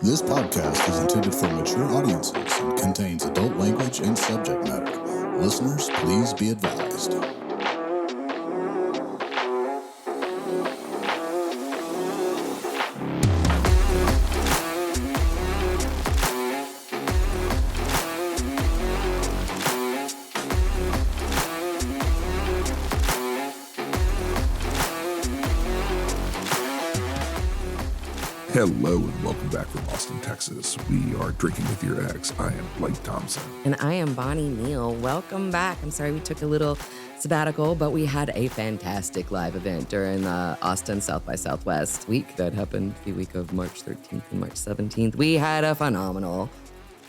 This podcast is intended for mature audiences and contains adult language and subject matter. Listeners, please be advised. Hello and welcome back from Austin, Texas. We are Drinking with Your Ex. I am Blake Thompson. And I am Bonnie Neal. Welcome back. I'm sorry we took a little sabbatical, but we had a fantastic live event during the Austin South by Southwest week that happened the week of March 13th and March 17th. We had a phenomenal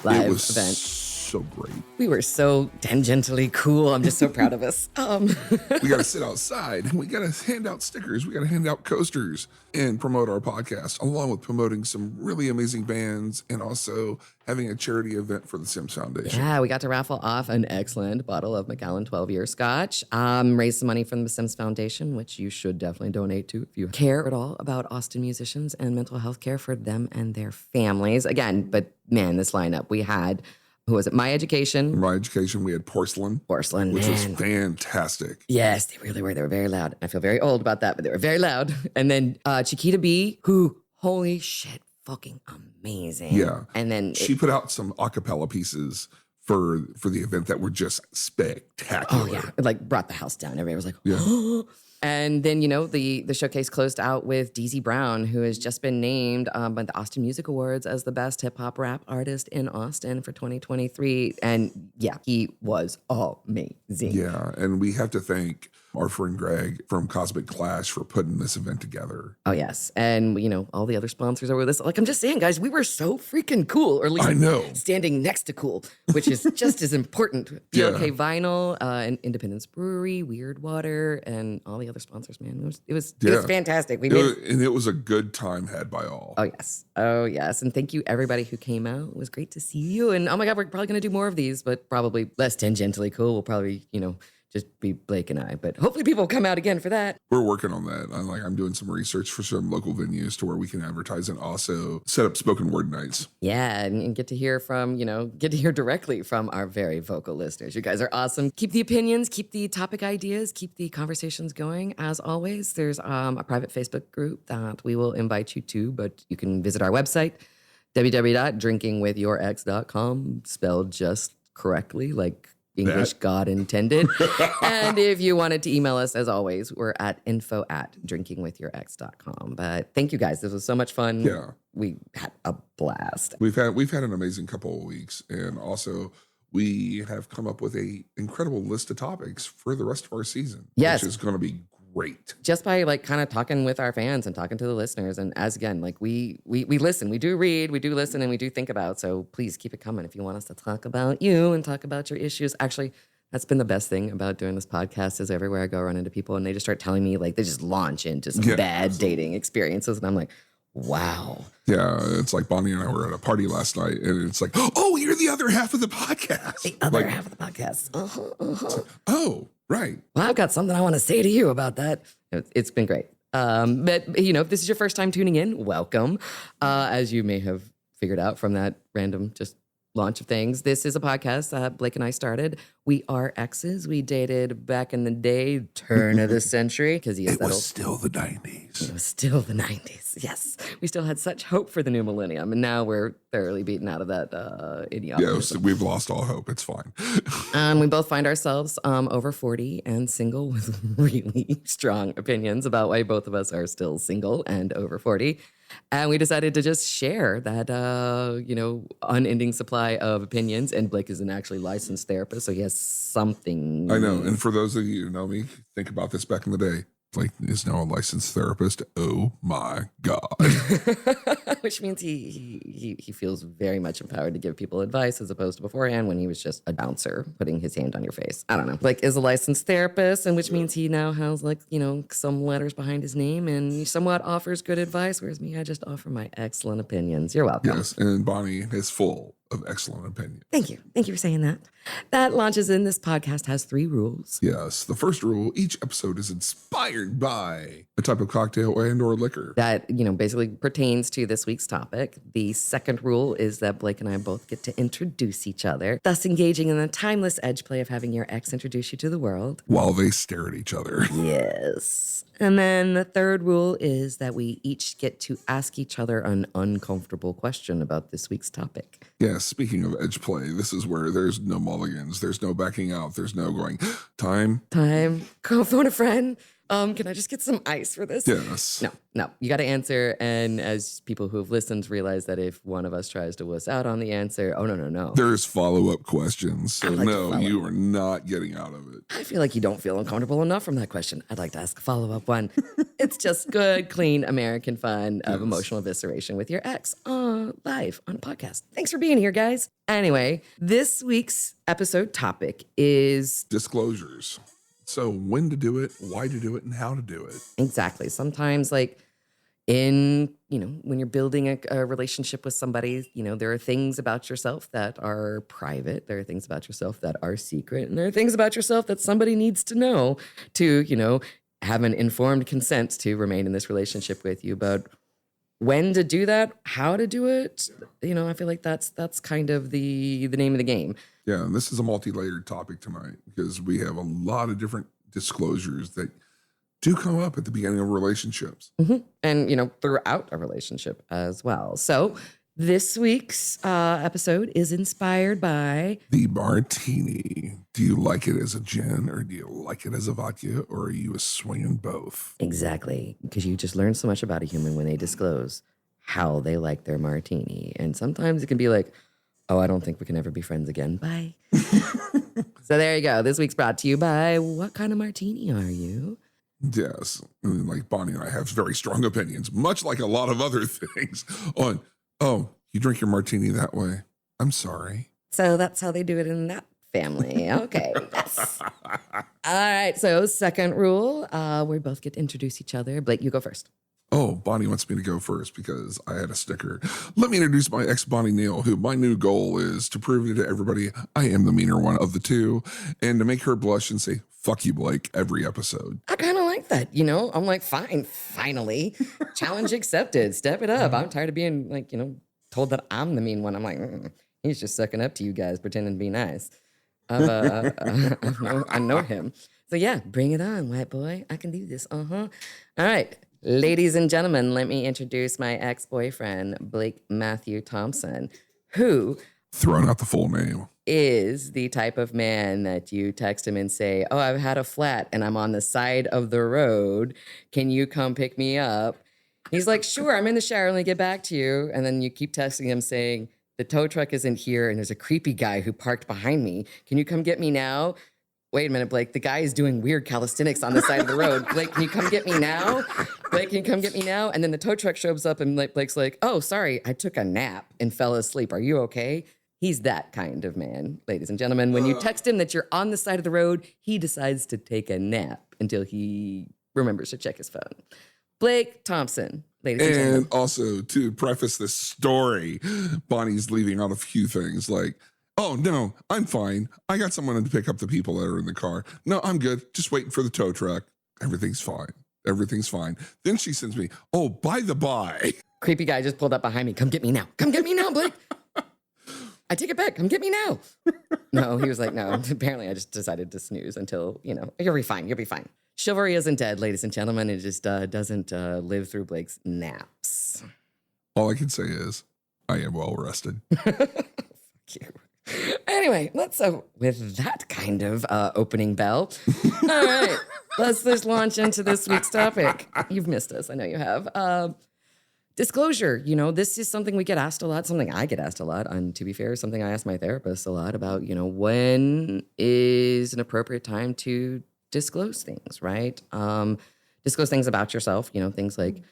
live It was event. so great. We were so tangentially cool. I'm just so proud of us. We got to sit outside and we got to hand out stickers. We got to hand out coasters and promote our podcast, along with promoting some really amazing bands and also having a charity event for the Sims Foundation. Yeah, we got to raffle off an excellent bottle of Macallan 12-year Scotch, raise some money from the Sims Foundation, which you should definitely donate to if you care at all about Austin musicians and mental health care for them and their families. Again, but man, this lineup, we had, who was it? My Education. My Education, we had Porcelain, Which was fantastic. Yes, they really were. They were very loud. I feel very old about that, but they were very loud. And then Chiquita B, who, holy shit, fucking amazing. Yeah. And then She put out some a cappella pieces for the event that were just spectacular. oh yeah, it like brought the house down. Everybody was like, Yeah. oh. And then, you know, the showcase closed out with DZ Brown, who has just been named by the Austin Music Awards as the best hip hop rap artist in Austin for 2023. And yeah, he was amazing. Yeah, and we have to thank our friend Greg from Cosmic Clash for putting this event together. Oh, yes. And, you know, all the other sponsors are with us. Like, I'm just saying, guys, we were so freaking cool, or at least I know. standing next to cool, which is just as important. Yeah. PLK Vinyl, and Independence Brewery, Weird Water, and all the other sponsors, man. It was fantastic. It was a good time had by all. Oh, yes. Oh, yes. And thank you, everybody who came out. It was great to see you. And, oh, my God, we're probably going to do more of these, but probably less tangentially cool. We'll probably, you know, just be Blake and I. But hopefully people will come out again for that. We're working on that. I'm doing some research for some local venues to where we can advertise and also set up spoken word nights. Yeah, and get to hear directly from our very vocal listeners. You guys are awesome. Keep the opinions, keep the topic ideas, keep the conversations going. As always, there's a private Facebook group that we will invite you to, but you can visit our website, www.drinkingwithyourx.com, spelled just correctly, like English God intended. And if you wanted to email us, as always, we're at info@drinkingwithyourx.com. But thank you guys. This was so much fun. Yeah. We had a blast. We've had an amazing couple of weeks, and also we have come up with a incredible list of topics for the rest of our season. Yes. Which is going to be great. Just by like kind of talking with our fans and talking to the listeners. And as again, like we listen, we do read, we do listen, and we do think about. So please keep it coming if you want us to talk about you and talk about your issues. Actually, that's been the best thing about doing this podcast is everywhere I go, I run into people and they just start telling me, like, they just launch into some bad dating experiences. And I'm like, wow. Yeah, it's like Bonnie and I were at a party last night, and it's like, oh, you're the other half of the podcast. The other half of the podcast. Oh, right. Well, I've got something I want to say to you about that. It's been great. But, you know, if this is your first time tuning in, welcome. As you may have figured out from that random just launch of things, this is a podcast that Blake and I started. We are exes. We dated back in the day, turn of the century. Because it was still the 90s. It was still the 90s, yes. We still had such hope for the new millennium, and now we're thoroughly beaten out of that idiocy. Yeah, so we've lost all hope. It's fine. We both find ourselves over 40 and single with really strong opinions about why both of us are still single and over 40. And we decided to just share that, unending supply of opinions. And Blake is an actually licensed therapist, so he has something. I know. And for those of you who know me, think about this back in the day. Blake is now a licensed therapist. Oh my God. Which means he feels very much empowered to give people advice as opposed to beforehand when he was just a bouncer putting his hand on your face. I don't know. Blake is a licensed therapist, and which means he now has some letters behind his name and he somewhat offers good advice, whereas me, I just offer my excellent opinions. You're welcome. Yes, and Bonnie is full of excellent opinion. Thank you. Thank you for saying that. That launches in. This podcast has 3 rules. Yes. The first rule, each episode is inspired by a type of cocktail and or liquor. That, basically pertains to this week's topic. The second rule is that Blake and I both get to introduce each other, thus engaging in the timeless edge play of having your ex introduce you to the world. While they stare at each other. Yes. And then the third rule is that we each get to ask each other an uncomfortable question about this week's topic. Yeah, speaking of edge play, this is where there's no mulligans. There's no backing out. There's no going, time. Go phone a friend. Can I just get some ice for this? Yes. No. You got to answer. And as people who have listened realize that if one of us tries to wuss out on the answer, no. There's follow-up questions. So like no, you are not getting out of it. I feel like you don't feel uncomfortable enough from that question. I'd like to ask a follow-up one. It's just good, clean American fun of emotional evisceration with your ex live on a podcast. Thanks for being here, guys. Anyway, this week's episode topic is disclosures. So when to do it, why to do it, and how to do it. Exactly. Sometimes when you're building a relationship with somebody, there are things about yourself that are private. There are things about yourself that are secret. And there are things about yourself that somebody needs to know to, have an informed consent to remain in this relationship with you. But when to do that, how to do it, I feel like that's kind of the name of the game. Yeah, and this is a multi-layered topic tonight because we have a lot of different disclosures that do come up at the beginning of relationships. Mm-hmm. And, throughout a relationship as well. So this week's episode is inspired by the martini. Do you like it as a gin or do you like it as a vodka or are you a swinging both? Exactly, because you just learn so much about a human when they disclose how they like their martini. And sometimes it can be like, oh, I don't think we can ever be friends again. Bye. So there you go. This week's brought to you by What Kind of Martini Are You? Yes. And like Bonnie and I have very strong opinions, much like a lot of other things on, oh, you drink your martini that way. I'm sorry. So that's how they do it in that family. Okay. Yes. All right. So second rule, we both get to introduce each other. Blake, you go first. Oh, Bonnie wants me to go first because I had a sticker. Let me introduce my ex, Bonnie Neal, who my new goal is to prove to everybody I am the meaner one of the two and to make her blush and say, fuck you, Blake, every episode. I kind of like that, I'm like, fine, finally. Challenge accepted. Step it up. I'm tired of being told that I'm the mean one. I'm like, he's just sucking up to you guys, pretending to be nice. I know him. So yeah, bring it on, white boy. I can do this. All right. Ladies and gentlemen, let me introduce my ex-boyfriend, Blake Matthew Thompson, who... Throwing out the full name. ...is the type of man that you text him and say, oh, I've had a flat and I'm on the side of the road. Can you come pick me up? He's like, sure, I'm in the shower. Let me get back to you. And then you keep texting him saying, the tow truck isn't here and there's a creepy guy who parked behind me. Can you come get me now? Wait a minute, Blake, the guy is doing weird calisthenics on the side of the road. Blake, can you come get me now? Blake, can you come get me now? And then the tow truck shows up and Blake's like, oh, sorry, I took a nap and fell asleep. Are you okay? He's that kind of man, ladies and gentlemen. When you text him that you're on the side of the road, he decides to take a nap until he remembers to check his phone. Blake Thompson, ladies and gentlemen. And also, to preface this story, Bonnie's leaving out a few things like, oh, no, I'm fine. I got someone to pick up the people that are in the car. No, I'm good. Just waiting for the tow truck. Everything's fine. Everything's fine. Then she sends me, oh, by the by. Creepy guy just pulled up behind me. Come get me now. Come get me now, Blake. I take it back. Come get me now. No, he was like, no. Apparently, I just decided to snooze until, you'll be fine. You'll be fine. Chivalry isn't dead, ladies and gentlemen. It just doesn't live through Blake's naps. All I can say is, I am well rested. Fuck you. Anyway, let's with that kind of opening bell. All right, let's launch into this week's topic. You've missed us, I know you have. Disclosure. This is something we get asked a lot. Something I get asked a lot. And to be fair, something I ask my therapist a lot about. when is an appropriate time to disclose things, right? Disclose things about yourself. Things like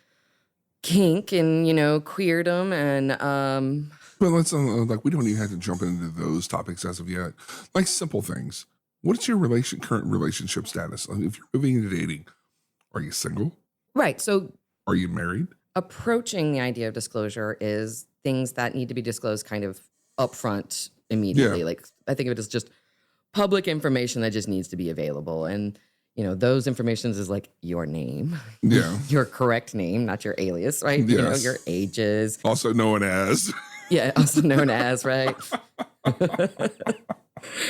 kink and queerdom and. But let's we don't even have to jump into those topics as of yet. Like simple things. What's your current relationship status? If you're moving into dating, are you single? Right. So are you married? Approaching the idea of disclosure is things that need to be disclosed kind of upfront immediately. Yeah. Like, I think of it as just public information that just needs to be available. And, those informations is like your name, Yeah. your correct name, not your alias, right? Yes. Your ages. Also known as. Yeah, also known as, right?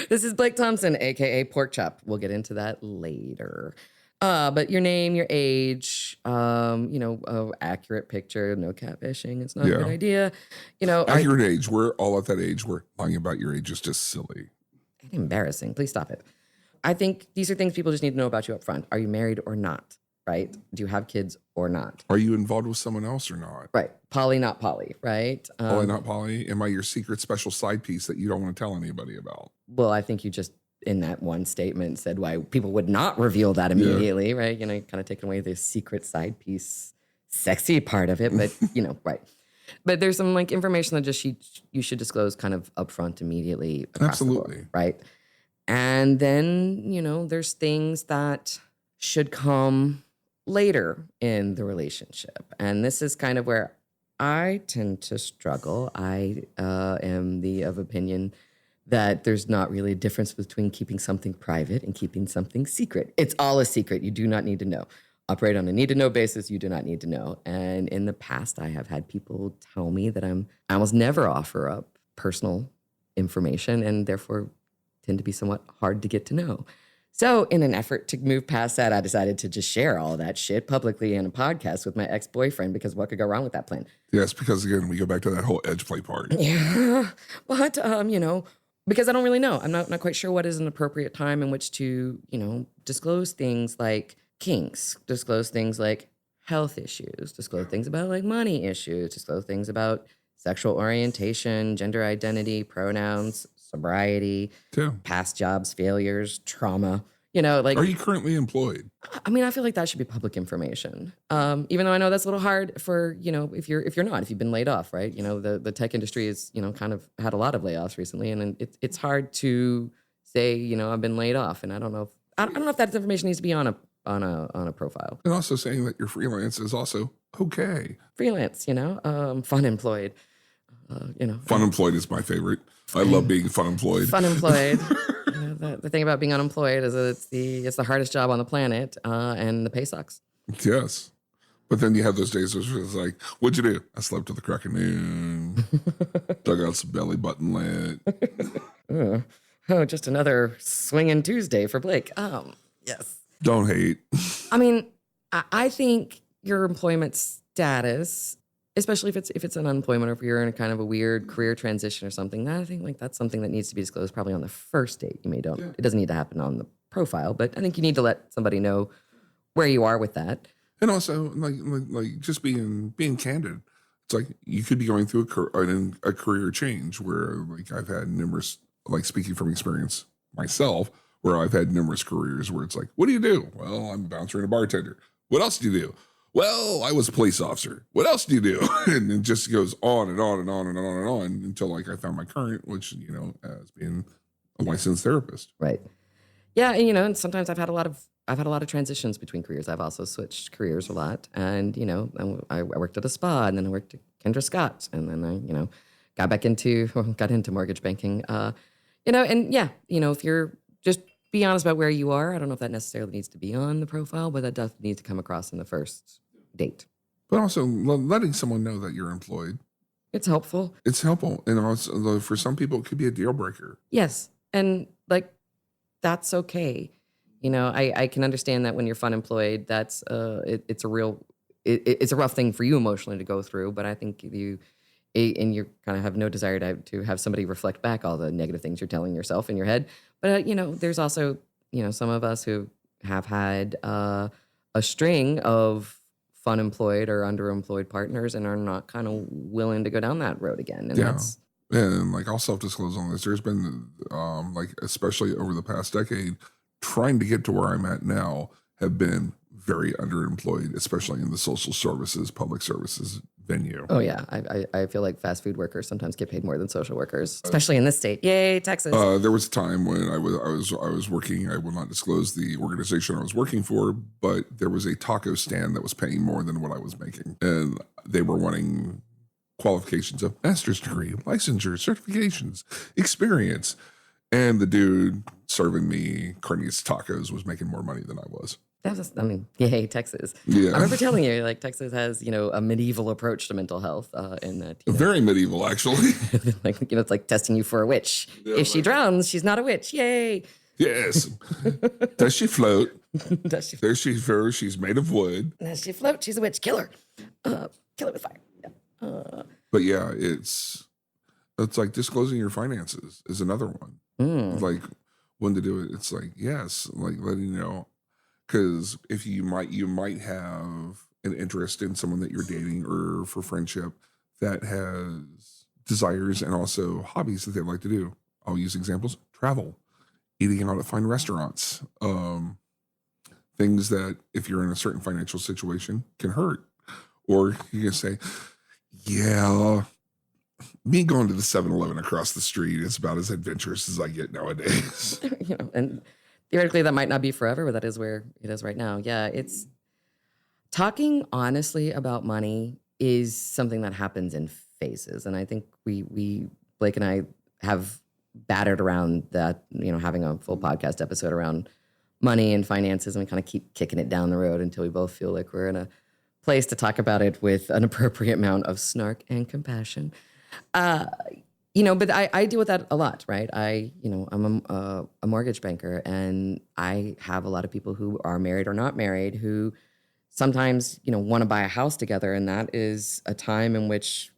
This is Blake Thompson, aka Pork Chop. We'll get into that later. But your name, your age, accurate picture, no catfishing. It's not a good idea. Accurate age. We're all at that age where lying about your age is just silly. Embarrassing. Please stop it. I think these are things people just need to know about you up front. Are you married or not? Right? Do you have kids or not? Are you involved with someone else or not? Right. Poly, not poly, right? Poly, not poly. Am I your secret special side piece that you don't want to tell anybody about? Well, I think you just, in that one statement, said why people would not reveal that immediately, right? Kind of taking away the secret side piece, sexy part of it, but, right. But there's some information that just you should disclose kind of upfront immediately. Absolutely. Board, right. And then, there's things that should come later in the relationship. And this is kind of where I tend to struggle. I am of opinion that there's not really a difference between keeping something private and keeping something secret. It's all a secret. You do not need to know. Operate on a need-to-know basis. You do not need to know. And in the past, I have had people tell me that I almost never offer up personal information and therefore tend to be somewhat hard to get to know. So in an effort to move past that, I decided to just share all that shit publicly in a podcast with my ex-boyfriend, because what could go wrong with that plan? Yes, because again, we go back to that whole edge play part. Yeah, but, because I don't really know. I'm not quite sure what is an appropriate time in which to, disclose things like kinks, disclose things like health issues, disclose things about like money issues, disclose things about sexual orientation, gender identity, pronouns, sobriety, past jobs, failures, trauma, Are you currently employed? I feel like that should be public information. Even though I know that's a little hard for, if you've been laid off, right? The tech industry is, kind of had a lot of layoffs recently, and it's hard to say, I've been laid off. And I don't know if that information needs to be on a profile. And also saying that you're freelance is also okay. Freelance, fun employed. Fun employed is my favorite. I love being fun employed. Fun employed. The thing about being unemployed is that it's the hardest job on the planet, and the pay sucks. Yes. But then you have those days where it's like, what'd you do? I slept till the crack of noon. Dug out some belly button lit. Oh, just another swinging Tuesday for Blake. Yes. Don't hate. I think your employment status, especially if it's an unemployment or if you're in a kind of a weird career transition or something, I think that's something that needs to be disclosed probably on the first date. It doesn't need to happen on the profile, but I think you need to let somebody know where you are with that. And also, like just being candid. It's like you could be going through a career change where, like, I've had numerous, like, speaking from experience myself, where I've had numerous careers where it's like, what do you do? Well, I'm a bouncer and a bartender. What else do you do? Well, I was a police officer. What else do you do? And it just goes on and on and on and on and on until, like, I found my current, which, as being a licensed therapist. Right. Yeah, and sometimes I've had a lot of transitions between careers. I've also switched careers a lot, and I worked at a spa, and then I worked at Kendra Scott, and then I got into mortgage banking. If you're just be honest about where you are. I don't know if that necessarily needs to be on the profile, but that does need to come across in the first date. But also letting someone know that you're employed. It's helpful. It's helpful, and also for some people, it could be a deal breaker. Yes, and that's okay. I can understand that when you're fun employed, that's it's a rough thing for you emotionally to go through. But I think you kind of have no desire to have somebody reflect back all the negative things you're telling yourself in your head. But there's also some of us who have had a string of fun employed or underemployed partners and are not kind of willing to go down that road again. And and like, I'll self-disclose on this. There's been especially over the past decade, trying to get to where I'm at now, have been very underemployed, especially in the social services, public services venue. Oh yeah, I feel like fast food workers sometimes get paid more than social workers, especially in this state. Yay, Texas! There was a time when I was working. I will not disclose the organization I was working for, but there was a taco stand that was paying more than what I was making, and they were wanting qualifications of master's degree, licensure, certifications, experience. And the dude serving me carnitas tacos was making more money than I was. That was, I mean, yay, Texas. Yeah. I remember telling you, like, Texas has, a medieval approach to mental health in that, Very medieval, actually. like, it's like testing you for a witch. Yeah, if she drowns, she's not a witch. Yay. Yes. Does she float? Does she? There she's her. She's made of wood. Does she float? She's a witch. Kill her. Kill her with fire. Yeah. But yeah, it's like disclosing your finances is another one. Like when to do it. It's like, yes, like letting you know. Because if you might have an interest in someone that you're dating or for friendship that has desires and also hobbies that they like to do. I'll use examples: travel, eating out at fine restaurants, things that if you're in a certain financial situation can hurt. Or you can say, yeah, me going to the 7-Eleven across the street is about as adventurous as I get nowadays. And theoretically, that might not be forever, but that is where it is right now. Yeah, it's talking honestly about money is something that happens in phases. And I think we Blake and I have battered around that, having a full podcast episode around money and finances, and we kind of keep kicking it down the road until we both feel like we're in a place to talk about it with an appropriate amount of snark and compassion. But I deal with that a lot, right? I'm a mortgage banker, and I have a lot of people who are married or not married who sometimes, want to buy a house together. And that is a time in which,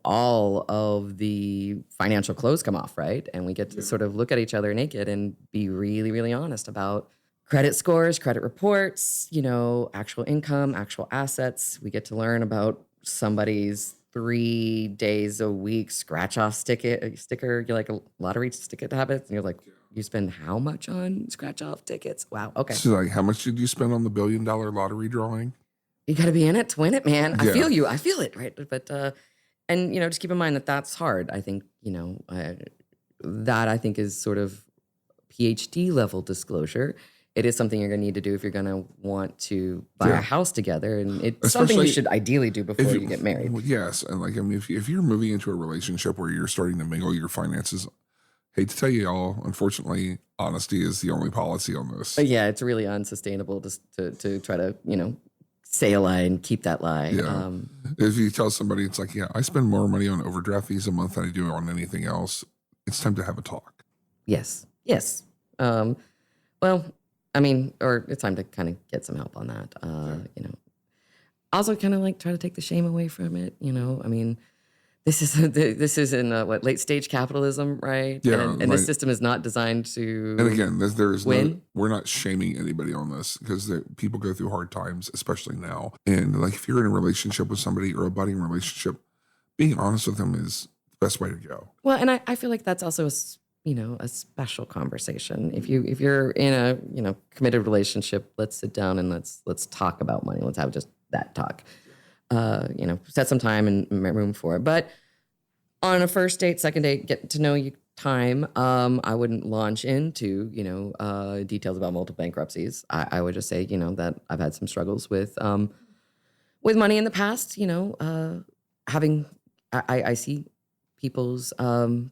all of the financial clothes come off, right? And we get to sort of look at each other naked and be really, really honest about credit scores, credit reports, actual income, actual assets. We get to learn about somebody's 3 days a week scratch-off sticker. You're like a lottery ticket habits, and you're like, you spend how much on scratch-off tickets? Wow, okay. So like, how much did you spend on the $1 billion lottery drawing? You got to be in it to win it, man. Yeah. I feel you. I feel it, right? But, and, just keep in mind that that's hard. I think, that I think is sort of PhD level disclosure. It is something you're going to need to do if you're going to want to buy a house together. And it's something you should ideally do before you get married. Well, yes. And like, I mean, if you're moving into a relationship where you're starting to mingle your finances, hate to tell you all, unfortunately, honesty is the only policy on this. But yeah, it's really unsustainable to try to, say a lie and keep that lie. Yeah. If you tell somebody, it's like, yeah, I spend more money on overdraft fees a month than I do on anything else. It's time to have a talk. Yes. Yes. Well, I mean, or it's time to kind of get some help on that. Also kind of like try to take the shame away from it. I mean, this is in late stage capitalism, right? Yeah, and this system is not designed to. And again, there's win. We're not shaming anybody on this because people go through hard times, especially now. And like, if you're in a relationship with somebody or a budding relationship, being honest with them is the best way to go. Well, and I feel like that's also a special conversation. If you're in a committed relationship, let's sit down and let's talk about money. Let's have just that talk. Set some time and room for it. But on a first date, second date, get to know you time, I wouldn't launch into, details about multiple bankruptcies. I would just say, that I've had some struggles with money in the past, I see people's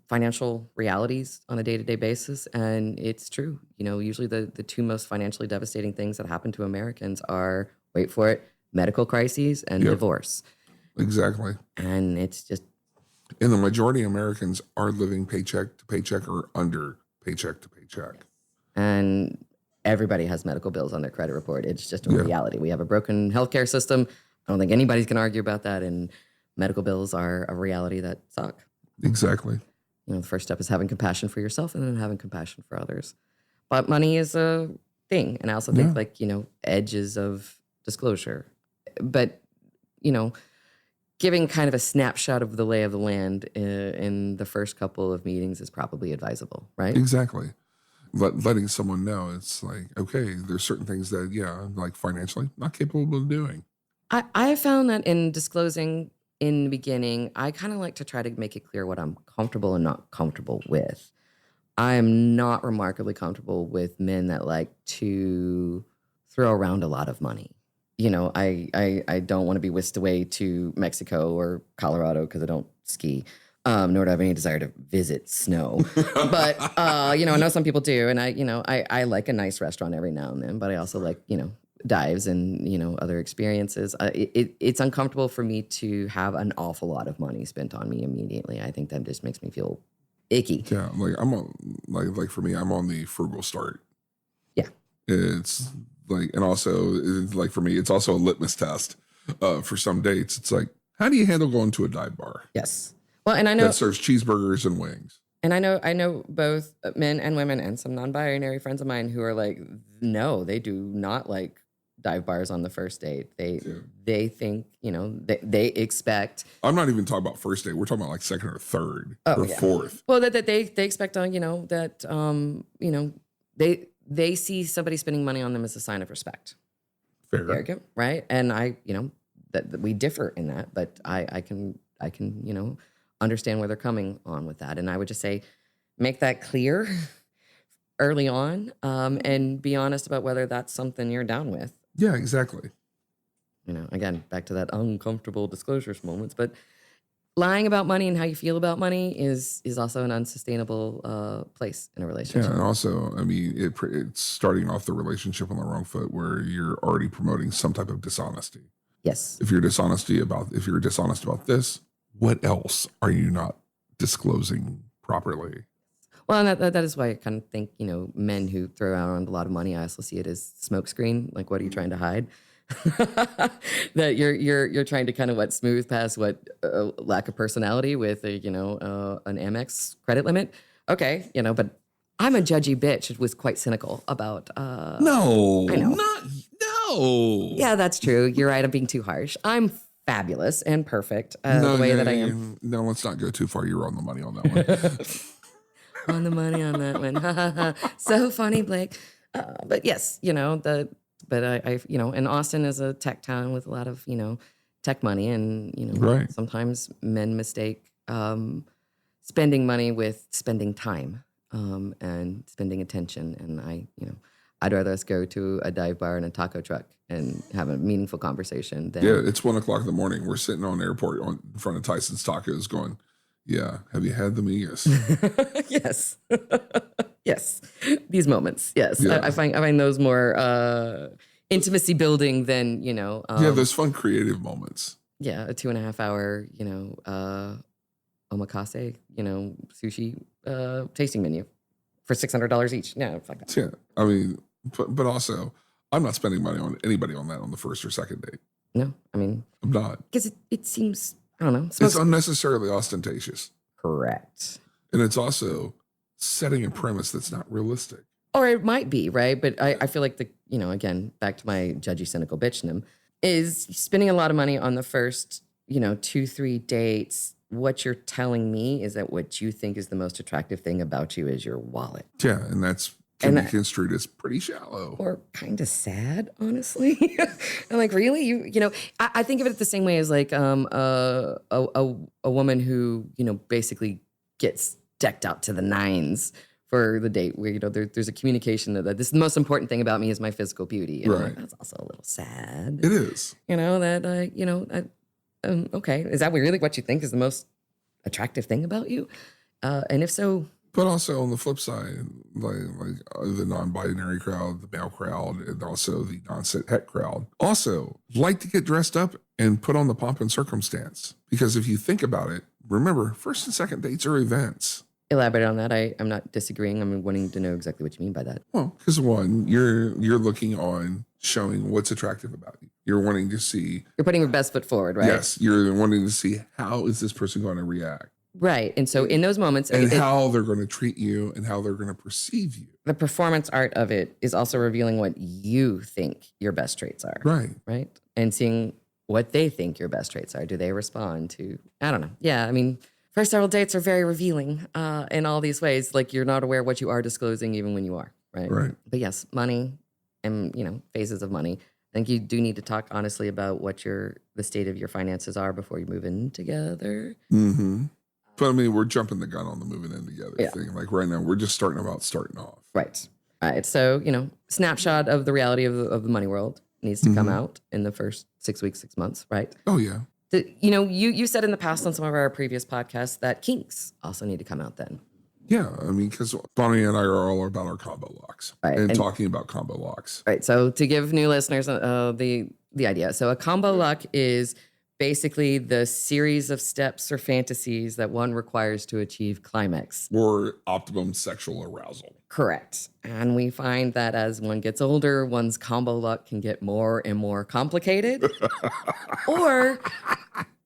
financial realities on a day-to-day basis. And it's true. Usually the two most financially devastating things that happen to Americans are, wait for it, medical crises and divorce. Exactly. And it's just. And the majority of Americans are living paycheck to paycheck or under paycheck to paycheck. And everybody has medical bills on their credit report. It's just a reality. We have a broken healthcare system. I don't think anybody's going to argue about that. And medical bills are a reality that suck. Exactly. The first step is having compassion for yourself and then having compassion for others. But money is a thing. And I also think edges of disclosure. But, giving kind of a snapshot of the lay of the land in the first couple of meetings is probably advisable, right? Exactly. Letting someone know, it's like, okay, there's certain things that, like financially, not capable of doing. I found that in disclosing in the beginning, I kind of like to try to make it clear what I'm comfortable and not comfortable with. I am not remarkably comfortable with men that like to throw around a lot of money. I don't want to be whisked away to Mexico or Colorado because I don't ski. Nor do I have any desire to visit snow. But, I know some people do. And I like a nice restaurant every now and then, but I also like, dives and, other experiences. It's uncomfortable for me to have an awful lot of money spent on me immediately. I think that just makes me feel icky. Yeah. Like I'm on, like for me, I'm on the frugal start. Yeah. It's like, and also it's like for me, it's also a litmus test for some dates. It's like, how do you handle going to a dive bar? Yes. Well, and I know that serves cheeseburgers and wings. And I know both men and women and some non-binary friends of mine who are like, no, they do not like dive bars on the first date. They think, they expect. I'm not even talking about first date. We're talking about like second or third or fourth. Well, that they expect on, that they see somebody spending money on them as a sign of respect. Fair. Arrogant, right? And I, that we differ in that, but I can understand where they're coming on with that. And I would just say, make that clear early on, and be honest about whether that's something you're down with. Yeah, exactly. Again, back to that uncomfortable disclosures moments, but lying about money and how you feel about money is also an unsustainable place in a relationship. Yeah, and also, I mean, it's starting off the relationship on the wrong foot where you're already promoting some type of dishonesty. Yes. If you're dishonest about this, what else are you not disclosing properly? Well, and that is why I kind of think, men who throw around a lot of money, I also see it as smokescreen. Like, what are you trying to hide? That you're trying to kind of smooth past lack of personality with an Amex credit limit. Okay, but I'm a judgy bitch who was quite cynical about. No, I know. No. Yeah, that's true. You're right. I'm being too harsh. I'm fabulous and perfect the way that I am. No, let's not go too far. You're on the money on that one. On the money on that one. So funny, Blake. But yes, but I and Austin is a tech town with a lot of, tech money. And, right. Sometimes men mistake spending money with spending time and spending attention. And I'd rather us go to a dive bar and a taco truck and have a meaningful conversation than. Yeah, it's 1:00 in the morning. We're sitting on the airport in front of Tyson's Tacos going, yeah, have you had the migas? Yes. Yes. These moments. Yes. Yeah. I find those more intimacy building than, those fun creative moments. Yeah. A 2.5 hour, omakase, sushi tasting menu for $600 each. No, fuck that. Yeah. I mean, but also, I'm not spending money on anybody on that on the first or second date. No, I mean, I'm not. Because it seems, I don't know. It's unnecessarily ostentatious. Correct. And it's also setting a premise that's not realistic. Or it might be, right? But I feel like again, back to my judgy, cynical bitchness, is spending a lot of money on the first, 2-3 dates. What you're telling me is that what you think is the most attractive thing about you is your wallet. Yeah, and that's can be construed as pretty shallow. Or kind of sad, honestly. I'm like, really? I think of it the same way as like a woman who, basically gets decked out to the nines for the date where, there's a communication that this is the most important thing about me is my physical beauty. And right. I'm like, that's also a little sad. It is. Okay. Is that really what you think is the most attractive thing about you? And if so. But also on the flip side, like the non-binary crowd, the male crowd, and also the non-het crowd, also like to get dressed up and put on the pomp and circumstance. Because if you think about it, remember, first and second dates are events. Elaborate on that. I'm not disagreeing. I'm wanting to know exactly what you mean by that. Well, because one, you're looking on showing what's attractive about you. You're wanting to see. You're putting your best foot forward, right? Yes. You're wanting to see how is this person going to react. Right. And so in those moments. And how they're going to treat you and how they're going to perceive you. The performance art of it is also revealing what you think your best traits are. Right. Right. And seeing what they think your best traits are. Do they respond to, I don't know. Yeah. I mean, first several dates are very revealing in all these ways. Like you're not aware what you are disclosing even when you are. Right. Right. But yes, money and, phases of money. I think you do need to talk honestly about what the state of your finances are before you move in together. Mm-hmm. But I mean, we're jumping the gun on the moving in together thing. Like right now, we're just starting off. Right. All right. So, snapshot of the reality of the money world. needs to come out in the first 6 weeks, 6 months, right? Oh, yeah. You said in the past on some of our previous podcasts that kinks also need to come out then. Yeah, I mean, because Bonnie and I are all about our combo locks and talking about combo locks. Right. So to give new listeners the idea. So a combo lock is basically the series of steps or fantasies that one requires to achieve climax. Or optimum sexual arousal. Correct. And we find that as one gets older, one's combo lock can get more and more complicated. Or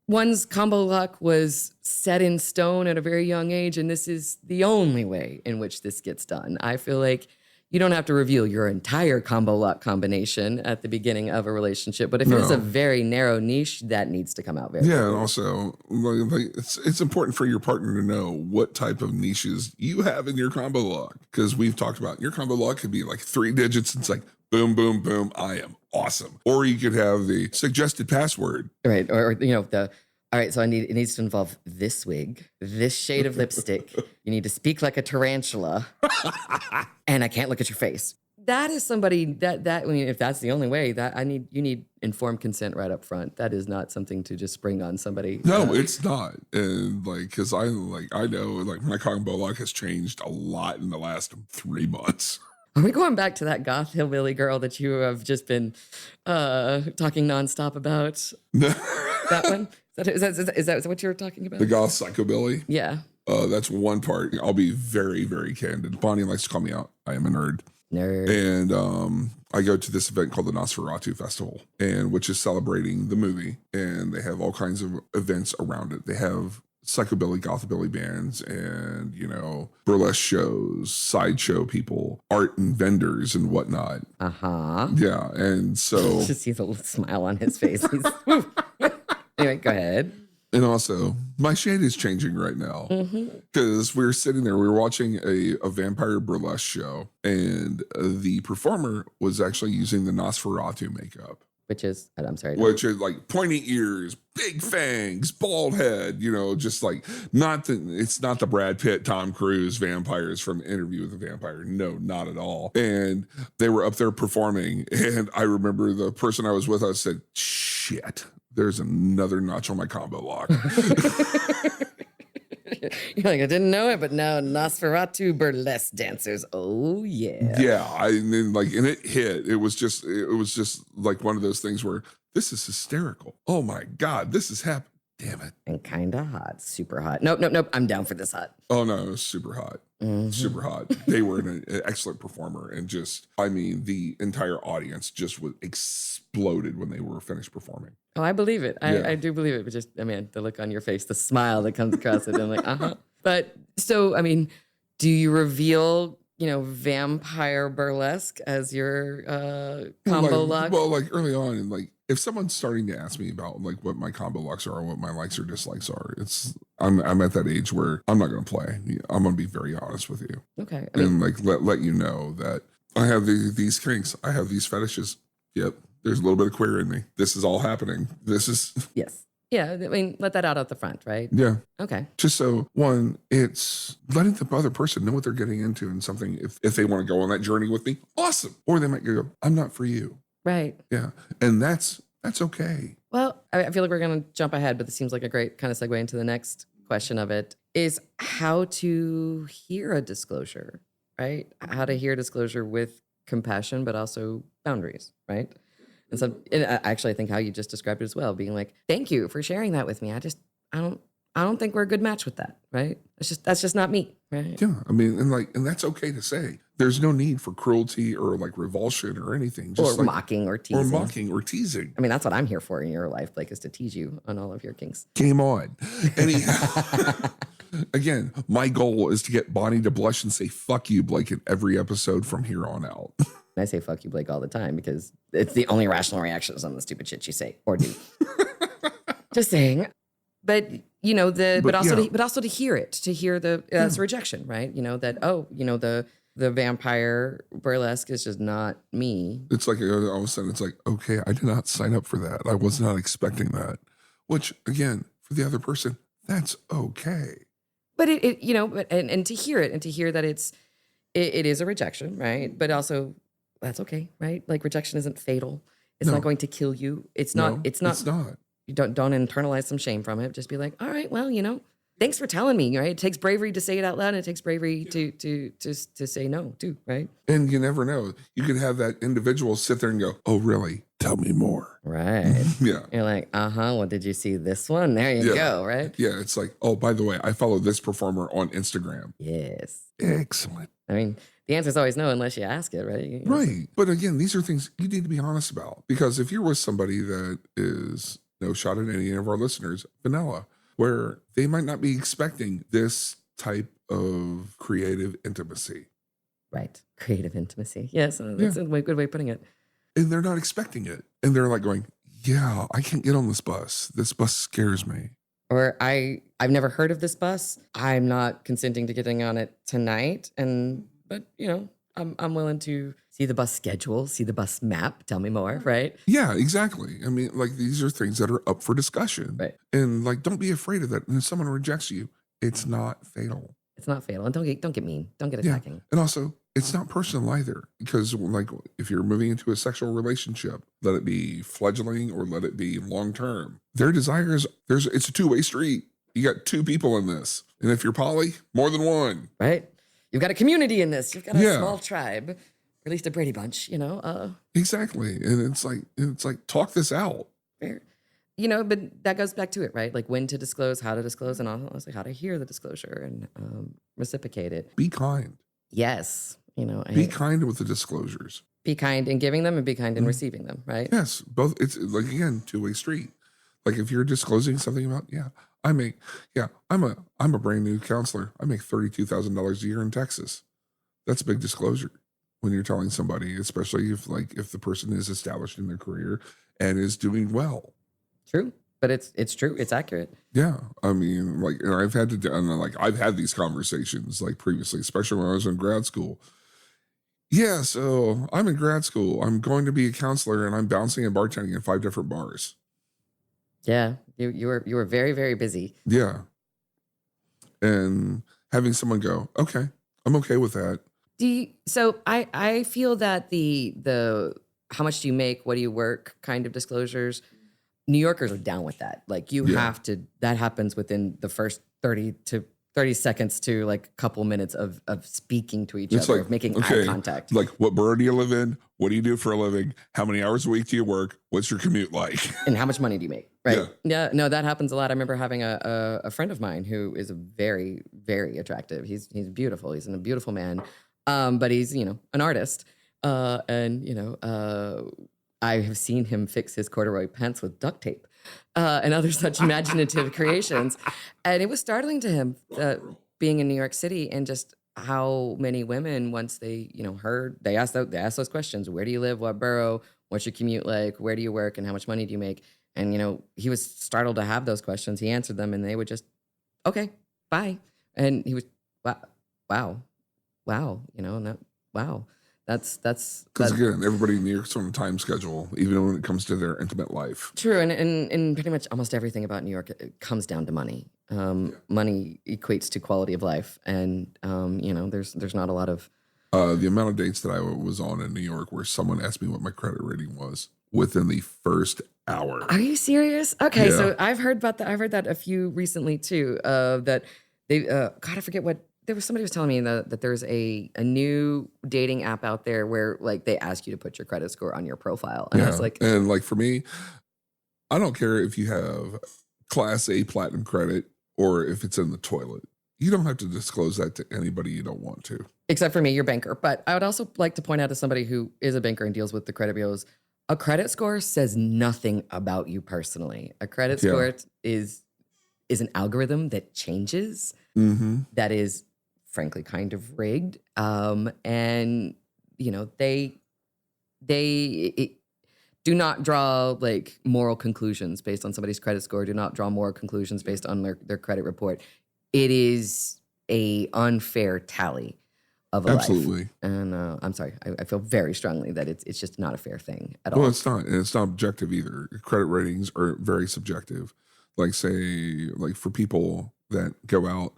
one's combo lock was set in stone at a very young age, and this is the only way in which this gets done. I feel like you don't have to reveal your entire combo lock combination at the beginning of a relationship, but if it is a very narrow niche, that needs to come out very and also it's important for your partner to know what type of niches you have in your combo lock, because we've talked about your combo lock could be like 3 digits. It's like boom, boom, boom. I am awesome. Or you could have the suggested password, right? Or all right, so it needs to involve this wig, this shade of lipstick. You need to speak like a tarantula, and I can't look at your face. That is somebody that I mean, if that's the only way, you need informed consent right up front. That is not something to just spring on somebody. No, it's not. And because I know my combo lock has changed a lot in the last 3 months. Are we going back to that goth hillbilly girl that you have just been talking nonstop about? That one? Is that what you were talking about? The goth psychobilly? Yeah. That's one part. I'll be very, very candid. Bonnie likes to call me out. I am a nerd. Nerd. And I go to this event called the Nosferatu Festival, which is celebrating the movie. And they have all kinds of events around it. They have psychobilly, gothabilly bands, and burlesque shows, sideshow people, art and vendors and whatnot. Yeah, and so just see the little smile on his face. Anyway, go ahead. And also, my shade is changing right now because we were sitting there, we were watching a vampire burlesque show, and the performer was actually using the Nosferatu makeup. Which is, I'm sorry. Which is like pointy ears, big fangs, bald head, just like it's not the Brad Pitt, Tom Cruise vampires from Interview with the Vampire. No, not at all. And they were up there performing. And I remember the person I was with, I said, shit, there's another notch on my combo lock. You're like, I didn't know it, but now Nosferatu burlesque dancers. Oh yeah. Yeah. And it hit. It was just like one of those things where this is hysterical. Oh my God, this is happening. Damn it. And kind of hot. Super hot. Nope. I'm down for this hot. Oh no, it was super hot. Super hot. They were an excellent performer, and the entire audience just exploded when they were finished performing. Oh, I believe it. I do believe it. But just, the look on your face, the smile that comes across it. I'm like, But so, do you reveal, vampire burlesque as your combo lock? Well, early on, if someone's starting to ask me about what my combo locks are, what my likes or dislikes are, I'm at that age where I'm not going to play. I'm going to be very honest with you. Okay. And let you know that I have these kinks. I have these fetishes. Yep. There's a little bit of queer in me. This is all happening. This is. Yes. Yeah. Let that out at the front, right? Yeah. Okay. Just so, one, it's letting the other person know what they're getting into and something. If they want to go on that journey with me, awesome. Or they might go, I'm not for you. Right. Yeah. And that's okay. Well, I feel like we're going to jump ahead, but this seems like a great kind of segue into the next question of it is how to hear a disclosure, right? How to hear a disclosure with compassion, but also boundaries, right? And so actually, I think how you just described it as well, being like, thank you for sharing that with me. I don't think we're a good match with that, right? That's just not me, right? Yeah, and that's okay to say. There's no need for cruelty or revulsion or anything. Just mocking or teasing. Or mocking or teasing. That's what I'm here for in your life, Blake, is to tease you on all of your kinks. Game on. Anyhow, again, my goal is to get Bonnie to blush and say, fuck you, Blake, in every episode from here on out. I say fuck you, Blake, all the time because it's the only rational reaction on the stupid shit you say or do. Just saying. But also to hear it, to hear that's rejection, right? The vampire burlesque is just not me. It's like all of a sudden it's like, okay, I did not sign up for that. I was not expecting that. Which again, for the other person, that's okay. But and to hear it and to hear that it is a rejection, right? But also that's okay, right? Rejection isn't fatal. It's No. not going to kill you. It's not. No, It's not. it's not. You don't internalize some shame from it. Just be like, all right, well, thanks for telling me. Right? It takes bravery to say it out loud, and it takes bravery to say no too. Right? And you never know. You could have that individual sit there and go, "Oh, really? Tell me more." Right. Yeah. You're like, well, did you see this one? There you go. Right? Yeah. It's like, oh, by the way, I follow this performer on Instagram. Yes. Excellent. I mean, the answer is always no unless you ask it, right? Right. But again, these are things you need to be honest about, because if you're with somebody that is no shot at any of our listeners, vanilla, where they might not be expecting this type of creative intimacy. Right. Creative intimacy. Yes. That's a good way of putting it. And they're not expecting it. And they're like going, yeah, I can't get on this bus. This bus scares me. Or I've never heard of this bus. I'm not consenting to getting on it tonight. But I'm willing to see the bus schedule, see the bus map. Tell me more, right? Yeah, exactly. I mean, like, these are things that are up for discussion. Right. And like, don't be afraid of that. And if someone rejects you, it's not fatal. It's not fatal. And don't get mean. Don't get Yeah. attacking. And also, it's not personal either, because like, if you're moving into a sexual relationship, let it be fledgling or let it be long term, their desires, it's a two-way street. You got two people in this. And if you're poly, more than one. Right? You've got a community in this. You've got a small tribe, or at least a Brady Bunch, Exactly. And it's like, talk this out. Fair. But that goes back to it, right? Like when to disclose, how to disclose, and also how to hear the disclosure and reciprocate it. Be kind. Yes. Be kind with the disclosures. Be kind in giving them and be kind in receiving them, right? Yes. Both. It's like, again, two-way street. Like if you're disclosing something about, I'm a brand new counselor. I make $32,000 a year in Texas. That's a big disclosure when you're telling somebody, especially if the person is established in their career and is doing well. True. But it's true. It's accurate. Yeah. I mean, like, and I've had these conversations like previously, especially when I was in grad school. Yeah. So I'm in grad school. I'm going to be a counselor and I'm bouncing and bartending in 5 different bars. Yeah. You were very, very busy. Yeah. And having someone go, okay, I'm okay with that. So I feel that the how much do you make, what do you work kind of disclosures, New Yorkers are down with that. Like you have to, that happens within the first 30 seconds to like a couple minutes of speaking to each other, of making eye contact. Like, what borough do you live in? What do you do for a living? How many hours a week do you work? What's your commute like? And how much money do you make? Right. Yeah. No, that happens a lot. I remember having a friend of mine who is very, very attractive. He's beautiful. He's a beautiful man. But he's, an artist. I have seen him fix his corduroy pants with duct tape and other such imaginative creations. And it was startling to him being in New York City and just how many women, once they, heard, they asked those questions. Where do you live? What borough? What's your commute like? Where do you work? And how much money do you make? And, he was startled to have those questions. He answered them and they would just, okay, bye. And he was, wow. Wow. That's because again, everybody in New York's on a time schedule, even when it comes to their intimate life. True, and pretty much almost everything about New York, it comes down to money. Money equates to quality of life, and there's not a lot of the amount of dates that I was on in New York where someone asked me what my credit rating was within the first hour. Are you serious? Okay, so I've heard about that. I've heard that a few recently too. That they God, I forget what. There was somebody was telling me that there's a new dating app out there where like they ask you to put your credit score on your profile. And I was like, and like for me, I don't care if you have Class A platinum credit or if it's in the toilet. You don't have to disclose that to anybody you don't want to. Except for me, your banker. But I would also like to point out to somebody who is a banker and deals with the credit bureaus, a credit score says nothing about you personally. A credit score is an algorithm that changes. Mm-hmm. That is frankly kind of rigged. And they do not draw like moral conclusions based on somebody's credit score, do not draw moral conclusions based on their credit report. It is a unfair tally of a Absolutely. life. And I'm sorry, I feel very strongly that it's just not a fair thing at all. Well, it's not, and it's not objective either. Credit ratings are very subjective. Like say, like for people that go out,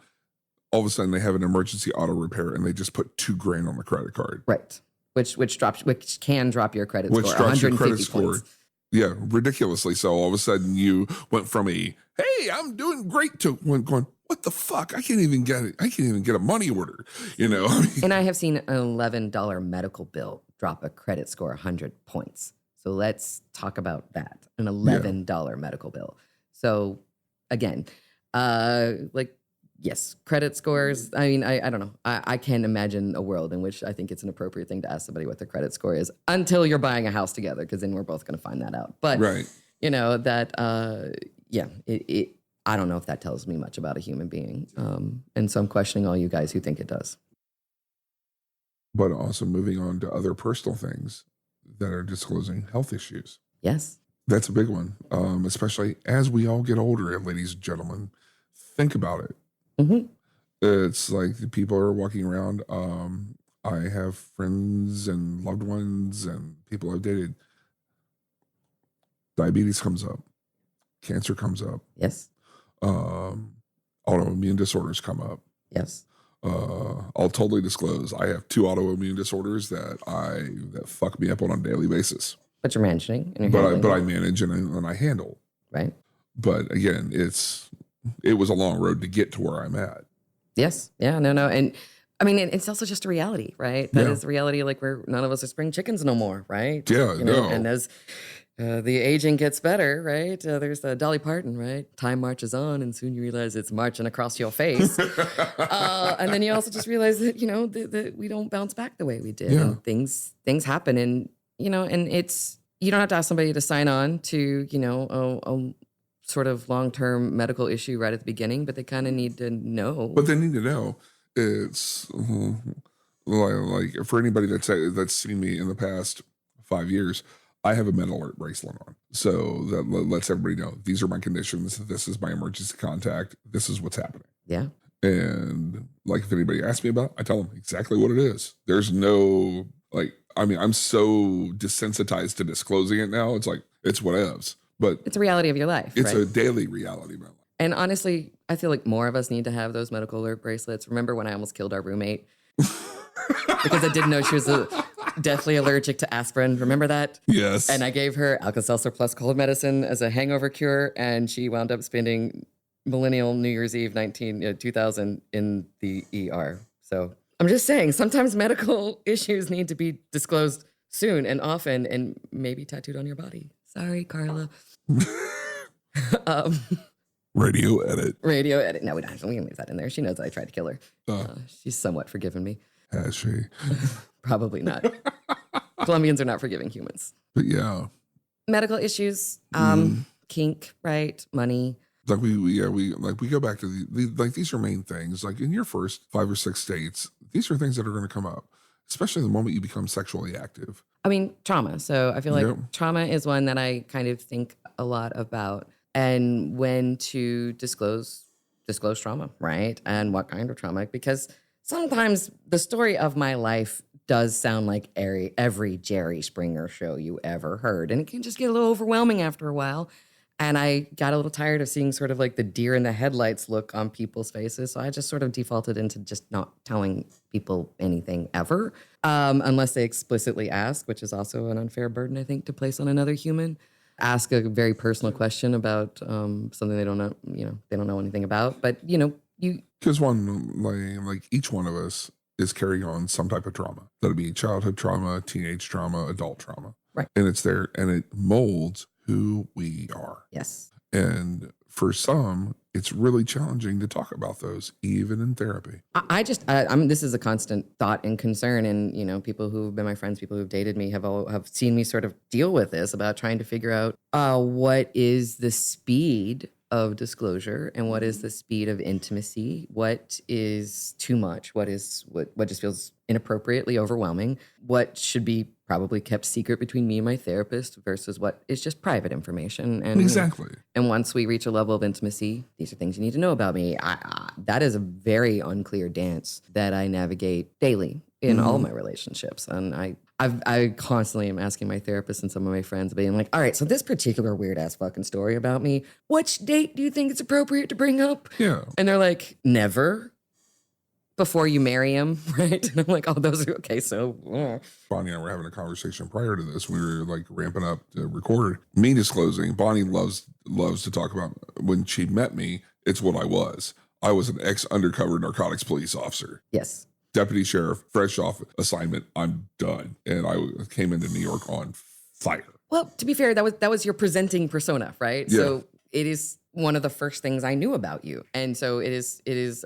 all of a sudden they have an emergency auto repair and they just put $2,000 on the credit card. Right. which can drop your credit Which score drops your 150 credit score. points. Yeah, ridiculously so. All of a sudden you went from hey, I'm doing great to going, what the fuck? I can't even get a money order. You know? And I have seen an $11 medical bill drop a credit score 100 points. So let's talk about that. An $11 medical bill. So again, yes, credit scores. I mean, I don't know. I can't imagine a world in which I think it's an appropriate thing to ask somebody what their credit score is until you're buying a house together, because then we're both going to find that out. But, you know, that, I don't know if that tells me much about a human being. And so I'm questioning all you guys who think it does. But also moving on to other personal things that are disclosing health issues. Yes. That's a big one, especially as we all get older, ladies and gentlemen. Think about it. Mm-hmm. It's like the people are walking around. I have friends and loved ones and people I've dated. Diabetes comes up. Cancer comes up. Yes. Autoimmune disorders come up. Yes. I'll totally disclose. I have 2 autoimmune disorders that fuck me up on a daily basis. But you're managing. And but I manage and I handle. Right. But again, it was a long road to get to where I'm at. Yes. Yeah. No. And I mean, it's also just a reality, right? That is the reality. Like none of us are spring chickens no more, right? Yeah. No. And as the aging gets better, right? There's Dolly Parton, right? Time marches on, and soon you realize it's marching across your face. And then you also just realize that that we don't bounce back the way we did. Yeah. And things happen, and and it's you don't have to ask somebody to sign on to a sort of long-term medical issue right at the beginning, but they kind of need to know. But they need to know. It's like for anybody that's seen me in the past 5 years, I have a med alert bracelet on. So that lets everybody know these are my conditions. This is my emergency contact. This is what's happening. Yeah. And like if anybody asks me about it, I tell them exactly what it is. There's no I'm so desensitized to disclosing it now. It's like, it's whatevs. But it's a reality of your life. It's a daily reality of my life. And honestly, I feel like more of us need to have those medical alert bracelets. Remember when I almost killed our roommate? Because I didn't know she was deathly allergic to aspirin. Remember that? Yes. And I gave her Alka-Seltzer plus cold medicine as a hangover cure, and she wound up spending millennial New Year's Eve 2000 in the ER. So I'm just saying, sometimes medical issues need to be disclosed soon and often, and maybe tattooed on your body. Sorry, Carla. Radio edit. No, we don't. We can leave that in there. She knows that I tried to kill her. She's somewhat forgiven me. Has she? Probably not. Colombians are not forgiving humans. But yeah. Medical issues, kink, right? Money. Like we go back to these are main things. Like in your first 5 or 6 dates, these are things that are going to come up, especially the moment you become sexually active. I mean, trauma. So I feel like trauma is one that I kind of think a lot about, and when to disclose trauma, right? And what kind of trauma, because sometimes the story of my life does sound like every Jerry Springer show you ever heard, and it can just get a little overwhelming after a while. And I got a little tired of seeing sort of like the deer in the headlights look on people's faces. So I just sort of defaulted into just not telling people anything ever, unless they explicitly ask, which is also an unfair burden, I think, to place on another human. Ask a very personal question about something they don't know, they don't know anything about. But, because like each one of us is carrying on some type of trauma. That'll be childhood trauma, teenage trauma, adult trauma. Right. And it's there, and it molds who we are. Yes. And for some, it's really challenging to talk about those, even in therapy. This is a constant thought and concern. And, people who've been my friends, people who've dated me have seen me sort of deal with this, about trying to figure out what is the speed of disclosure and what is the speed of intimacy, what is too much, what just feels inappropriately overwhelming, what should be probably kept secret between me and my therapist versus what is just private information. And exactly. And once we reach a level of intimacy, these are things you need to know about me. That is a very unclear dance that I navigate daily in all my relationships. And I constantly am asking my therapist and some of my friends, being like, all right, so this particular weird ass fucking story about me, which date do you think it's appropriate to bring up? Yeah. And they're like, never. before you marry him, right? And I'm like, oh, those are okay. So Bonnie and I were having a conversation prior to this. We were like ramping up to record. Me disclosing. Bonnie loves to talk about when she met me. It's what I was. I was an ex-undercover narcotics police officer. yes. Deputy sheriff, fresh off assignment. I'm done. And I came into New York on fire. Well, to be fair, that was your presenting persona, right? Yeah. So it is one of the first things I knew about you, and so it is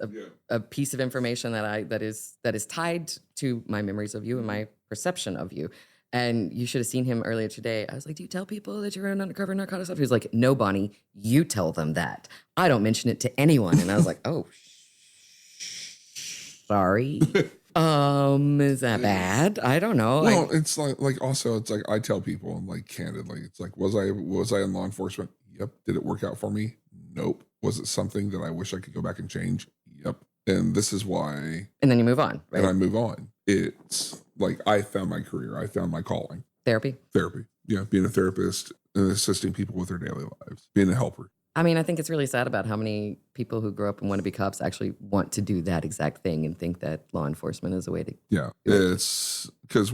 a piece of information that is tied to my memories of you and my perception of you. And you should have seen him earlier today. I was like, "Do you tell people that you're an undercover narcotics officer?" He was like, "No, Bonnie, you tell them that. I don't mention it to anyone." And I was like, "Oh, sorry." Is that bad? I don't know. Well, it's like also it's like I tell people and like candidly, it's like was I in law enforcement? Yep. Did it work out for me? Nope. Was it something that I wish I could go back and change? Yep. And this is why. And then you move on, right? And I move on. It's like I found my career. I found my calling. Therapy. Yeah. Being a therapist and assisting people with their daily lives. Being a helper. I mean, I think it's really sad about how many people who grow up and want to be cops actually want to do that exact thing and think that law enforcement is a way to. Yeah. It's because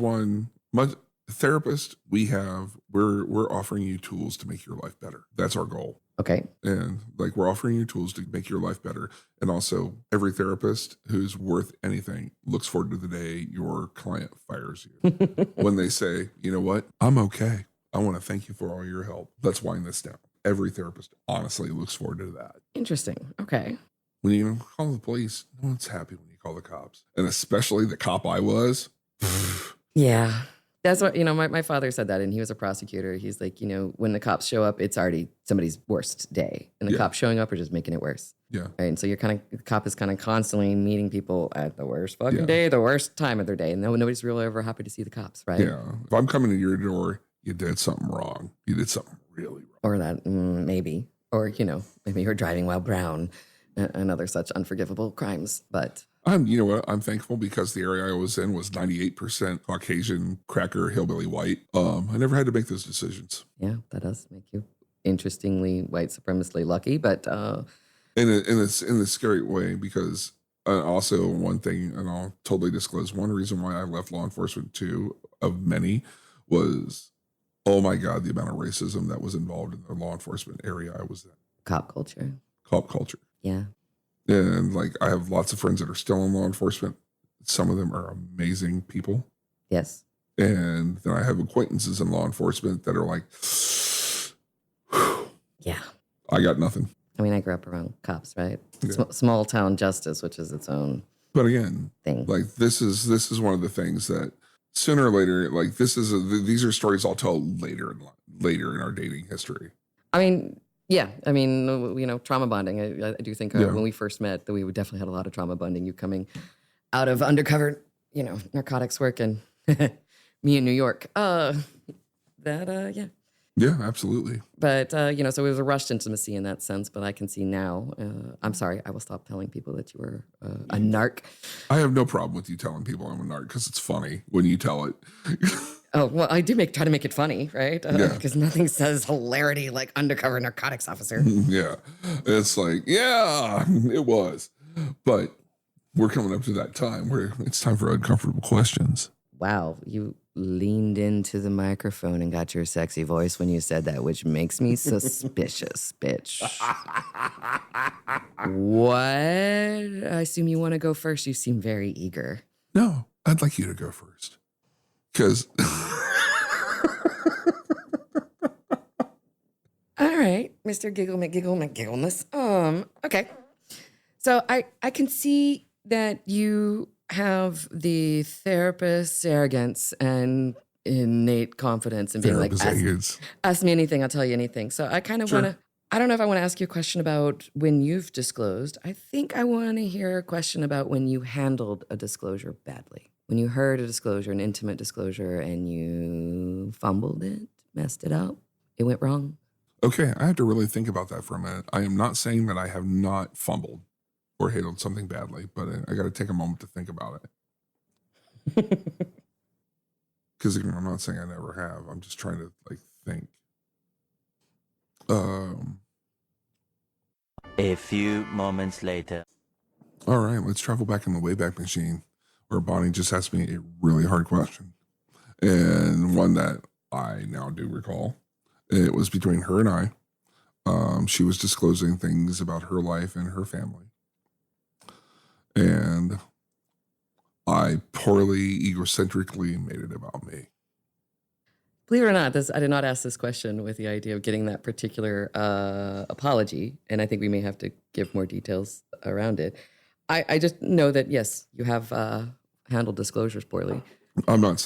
therapist, we're offering you tools to make your life better. That's our goal. Okay. And like we're offering you tools to make your life better. And also every therapist who's worth anything looks forward to the day your client fires you. When they say, you know what, I'm okay. I want to thank you for all your help. Let's wind this down. Every therapist honestly looks forward to that. Interesting. Okay. When you call the police, no one's happy when you call the cops. And especially the cop I was. Yeah. That's what, my father said that, and he was a prosecutor. He's like, when the cops show up, it's already somebody's worst day. And the cops showing up are just making it worse. Yeah. Right? And so the cop is kind of constantly meeting people at the worst fucking day, the worst time of their day. And nobody's really ever happy to see the cops, right? Yeah. If I'm coming to your door, you did something wrong. You did something really wrong. Or that, maybe. Or, maybe you're driving while brown and other such unforgivable crimes. But You know what? I'm thankful because the area I was in was 98% Caucasian, cracker, hillbilly white. I never had to make those decisions. Yeah, that does make you interestingly white supremacistly lucky, but in a scary way because also one thing, and I'll totally disclose, one reason why I left law enforcement too, of many, was, oh my God, the amount of racism that was involved in the law enforcement area I was in. Cop culture. Cop culture. Yeah. And like I have lots of friends that are still in law enforcement. Some of them are amazing people. Yes. And then I have acquaintances in law enforcement that are like, yeah, I got nothing. I mean, I grew up around cops, right? Yeah. Small town justice, which is its own But again, thing. like this is one of the things that sooner or later, like these are stories I'll tell later in our dating history. I mean, yeah. I mean, trauma bonding. I do think when we first met that we definitely had a lot of trauma bonding. You coming out of undercover, narcotics work and me in New York. Yeah. Yeah, absolutely. But, so it was a rushed intimacy in that sense. But I can see now, I'm sorry, I will stop telling people that you were a narc. I have no problem with you telling people I'm a narc because it's funny when you tell it. Oh, well, I do try to make it funny, right? Because nothing says hilarity like undercover narcotics officer. Yeah. It's like, yeah, it was. But we're coming up to that time where it's time for uncomfortable questions. Wow, you leaned into the microphone and got your sexy voice when you said that, which makes me suspicious, bitch. What? I assume you want to go first. You seem very eager. No, I'd like you to go first. Because... All right, Mr. Giggle McGiggleness. Okay. So I can see that you have the therapist's arrogance and innate confidence and being like, ask me anything, I'll tell you anything. So I kind of want to, I don't know if I want to ask you a question about when you've disclosed. I think I want to hear a question about when you handled a disclosure badly. When you heard a disclosure, an intimate disclosure, and you fumbled it, messed it up, it went wrong. Okay, I have to really think about that for a minute. I am not saying that I have not fumbled or handled something badly, but I got to take a moment to think about it. Because I'm not saying I never have. I'm just trying to think. A few moments later. All right, let's travel back in the Wayback Machine, where Bonnie just asked me a really hard question, and one that I now do recall. It was between her and I. She was disclosing things about her life and her family, and I poorly, egocentrically made it about me. Believe it or not, I did not ask this question with the idea of getting that particular apology, and I think we may have to give more details around it. I just know that, yes, you have handled disclosures poorly. I'm not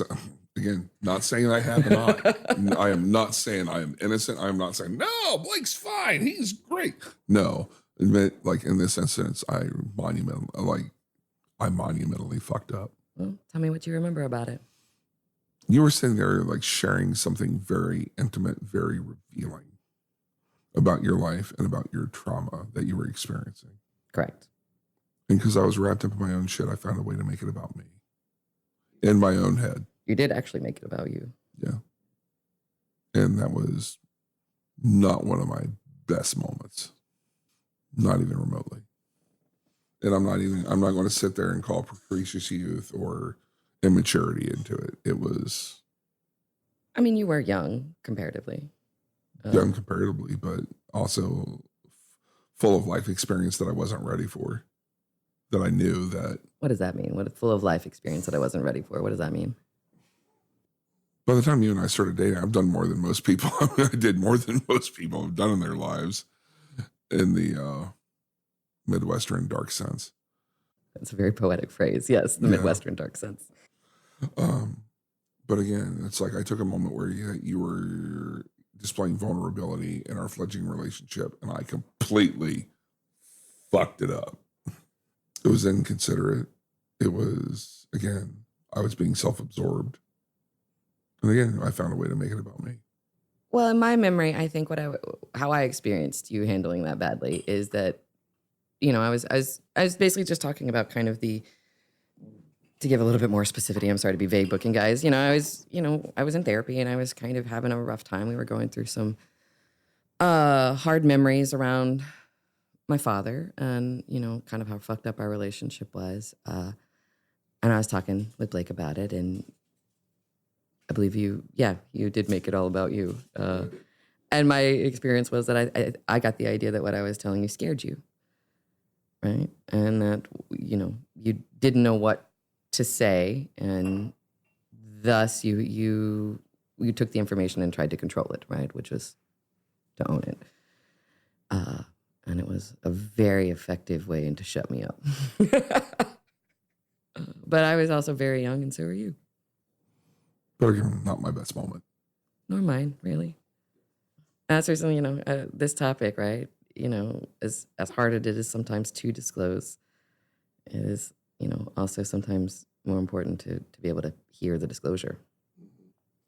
not saying I have not. I am not saying I am innocent. I am not saying, no, Blake's fine. He's great. No, like in this instance, I monumentally fucked up. Well, tell me what you remember about it. You were sitting there like sharing something very intimate, very revealing about your life and about your trauma that you were experiencing. Correct. And because I was wrapped up in my own shit, I found a way to make it about me in my own head. You did actually make it about you. Yeah. And that was not one of my best moments, not even remotely. And I'm not going to sit there and call capricious youth or immaturity into it. It was. I mean, you were young comparatively. Young comparatively, but also full of life experience that I wasn't ready for. That I knew that. What does that mean? What full of life experience that I wasn't ready for? What does that mean? By the time you and I started dating, I've done more than most people. I did more than most people have done in their lives in the Midwestern dark sense. That's a very poetic phrase. Yes, the Midwestern dark sense. But again, it's like I took a moment where you were displaying vulnerability in our fledgling relationship, and I completely fucked it up. It was inconsiderate. It was, again, I was being self-absorbed. And again, I found a way to make it about me. Well, in my memory, I think how I experienced you handling that badly is that, I was basically just talking about kind of to give a little bit more specificity. I'm sorry to be vague booking, guys. I was in therapy and I was kind of having a rough time. We were going through some hard memories around my father and, kind of how fucked up our relationship was. And I was talking with Blake about it, and I believe you did make it all about you. And my experience was that I got the idea that what I was telling you scared you, right? And that, you didn't know what to say, and thus you took the information and tried to control it, right? Which was to own it. And it was a very effective way to shut me up. But I was also very young, and so were you. But again, not my best moment. Nor mine, really. That's certainly, this topic, right? As hard as it is sometimes to disclose, it is, also sometimes more important to be able to hear the disclosure.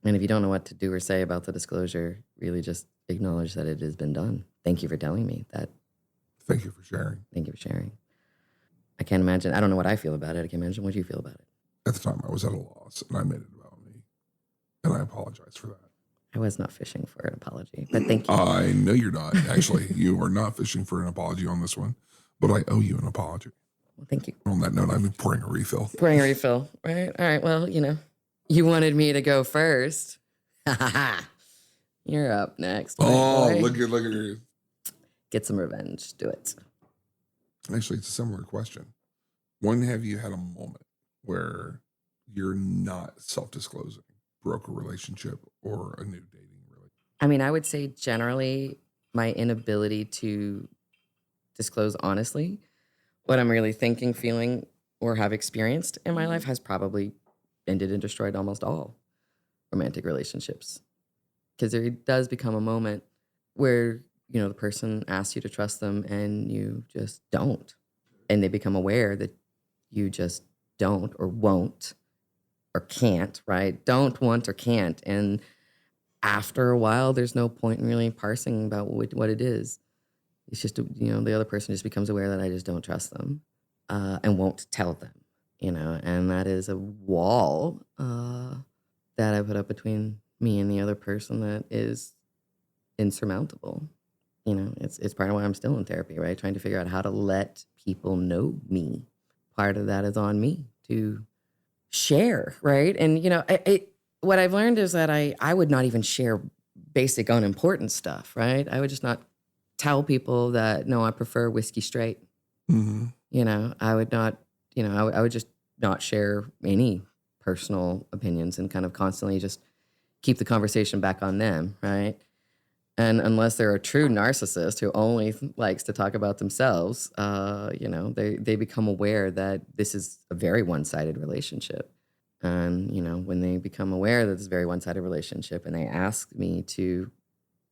And if you don't know what to do or say about the disclosure, really just acknowledge that it has been done. Thank you for telling me that. Thank you for sharing. Thank you for sharing. I can't imagine. I don't know what I feel about it. I can't imagine what you feel about it. At the time, I was at a loss, and I made it about me. And I apologize for that. I was not fishing for an apology, but thank you. I know you're not. Actually, you are not fishing for an apology on this one, but I owe you an apology. Well, thank you. On that note, I'm pouring a refill. Pouring a refill, right? All right, well, you wanted me to go first. You're up next. Oh, look at you. Get some revenge. Do it. Actually, it's a similar question. When have you had a moment where you're not self-disclosing, broke a relationship or a new dating relationship? I mean, I would say generally my inability to disclose honestly what I'm really thinking, feeling, or have experienced in my life has probably ended and destroyed almost all romantic relationships. Because there does become a moment where, the person asks you to trust them and you just don't. And they become aware that you just don't or won't or can't, right? Don't, want, or can't. And after a while, there's no point in really parsing about what it is. It's just, the other person just becomes aware that I just don't trust them and won't tell them, and that is a wall that I put up between me and the other person that is insurmountable. it's part of why I'm still in therapy, right? Trying to figure out how to let people know me. Part of that is on me to share, right? And, what I've learned is that I would not even share basic unimportant stuff, right? I would just not tell people that, no, I prefer whiskey straight. Mm-hmm. I would not, I would just not share any personal opinions and kind of constantly just keep the conversation back on them, right? And unless they're a true narcissist who only likes to talk about themselves, they become aware that this is a very one-sided relationship. And, when they become aware that it's a very one-sided relationship and they ask me to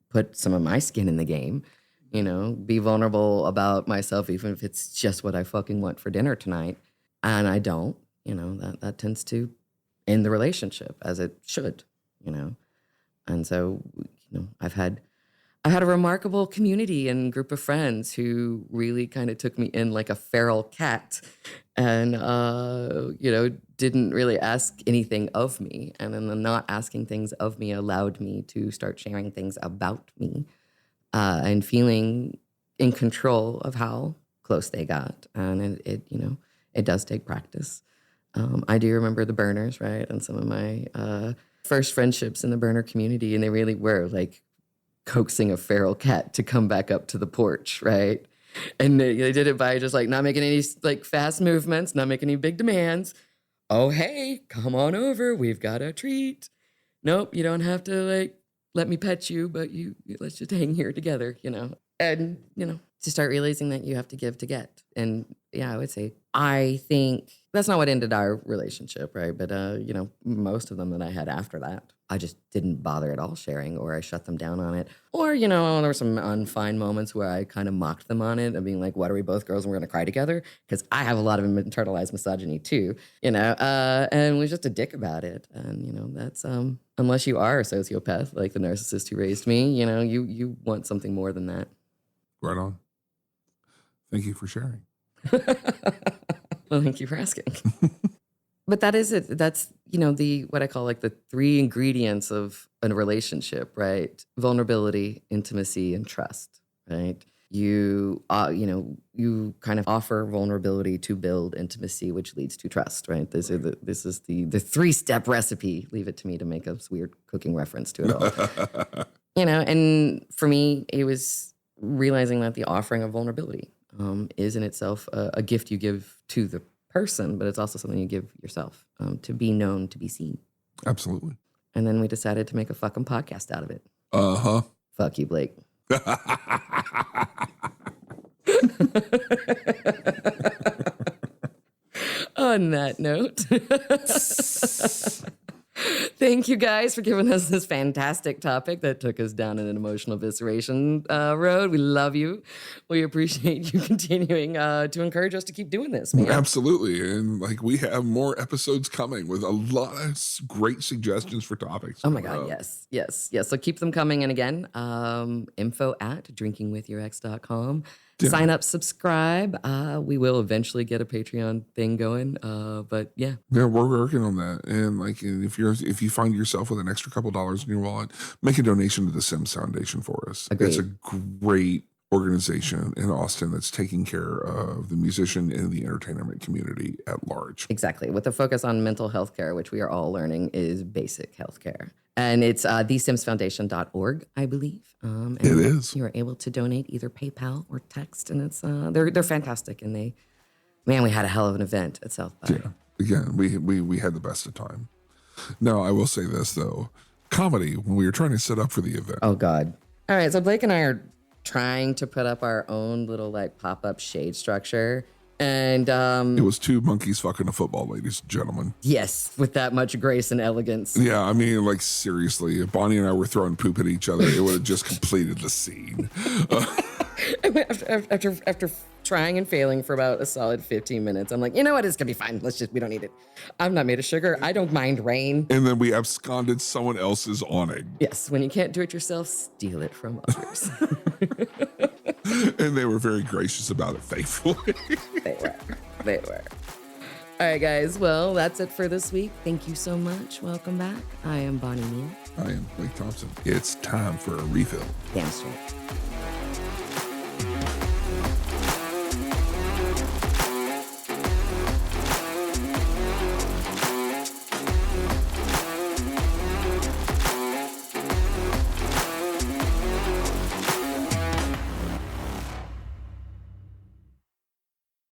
put some of my skin in the game, be vulnerable about myself, even if it's just what I fucking want for dinner tonight, and I don't, that tends to end the relationship, as it should, And so, I've had a remarkable community and group of friends who really kind of took me in like a feral cat and, didn't really ask anything of me. And then the not asking things of me allowed me to start sharing things about me and feeling in control of how close they got. And it does take practice. I do remember the burners, right? And some of my first friendships in the burner community, and they really were like coaxing a feral cat to come back up to the porch, right? And they did it by just like not making any like fast movements, not making any big demands. Oh, hey, come on over. We've got a treat. Nope, you don't have to like let me pet you, but let's just hang here together, And, to start realizing that you have to give to get. And yeah, I think that's not what ended our relationship, right? But, most of them that I had after that, I just didn't bother at all sharing, or I shut them down on it. Or, there were some unfine moments where I kind of mocked them on it and being like, what, are we both girls and we're going to cry together? Because I have a lot of internalized misogyny too, and was just a dick about it. And, that's, unless you are a sociopath, like the narcissist who raised me, you want something more than that. Right on. Thank you for sharing. Well, thank you for asking. But that is it. That's, what I call like the 3 ingredients of a relationship, right? Vulnerability, intimacy, and trust, right? You kind of offer vulnerability to build intimacy, which leads to trust, right? This is the 3-step recipe. Leave it to me to make a weird cooking reference to it all. And for me, it was realizing that the offering of vulnerability is in itself a gift you give to the person, but it's also something you give yourself to be known, to be seen. Absolutely. And then we decided to make a fucking podcast out of it. Uh-huh. Fuck you, Blake. On that note, thank you guys for giving us this fantastic topic that took us down an emotional evisceration road. We love you. We appreciate you continuing to encourage us to keep doing this, man. Absolutely. And we have more episodes coming with a lot of great suggestions for topics. Oh my God, yes. So keep them coming. And again, info@drinkingwithyourx.com. Yeah. Sign up, subscribe. We will eventually get a Patreon thing going. But yeah. Yeah, we're working on that. And if you find yourself with an extra couple dollars in your wallet, make a donation to the Sims Foundation for us. Agreed. It's a great organization in Austin that's taking care of the musician and the entertainment community at large. Exactly. With a focus on mental health care, which we are all learning is basic health care. And it's thesimsfoundation.org, I believe. And it is. You are able to donate either PayPal or text, and it's they're fantastic. And we had a hell of an event at South by. Yeah. Again, we had the best of time. Now, I will say this though, comedy when we were trying to set up for the event. Oh God. All right, so Blake and I are trying to put up our own little pop-up shade structure. And it was 2 monkeys fucking a football, ladies and gentlemen. Yes, with that much grace and elegance. Yeah, seriously, if Bonnie and I were throwing poop at each other, it would have just completed the scene. After trying and failing for about a solid 15 minutes, I'm like, you know what? It's gonna be fine. We don't need it. I'm not made of sugar. I don't mind rain. And then we absconded someone else's awning. Yes, when you can't do it yourself, steal it from others. And they were very gracious about it, thankfully. They were. All right, guys. Well, that's it for this week. Thank you so much. Welcome back. I am Bonnie Neal. I am Blake Thompson. It's time for a refill. Damn straight.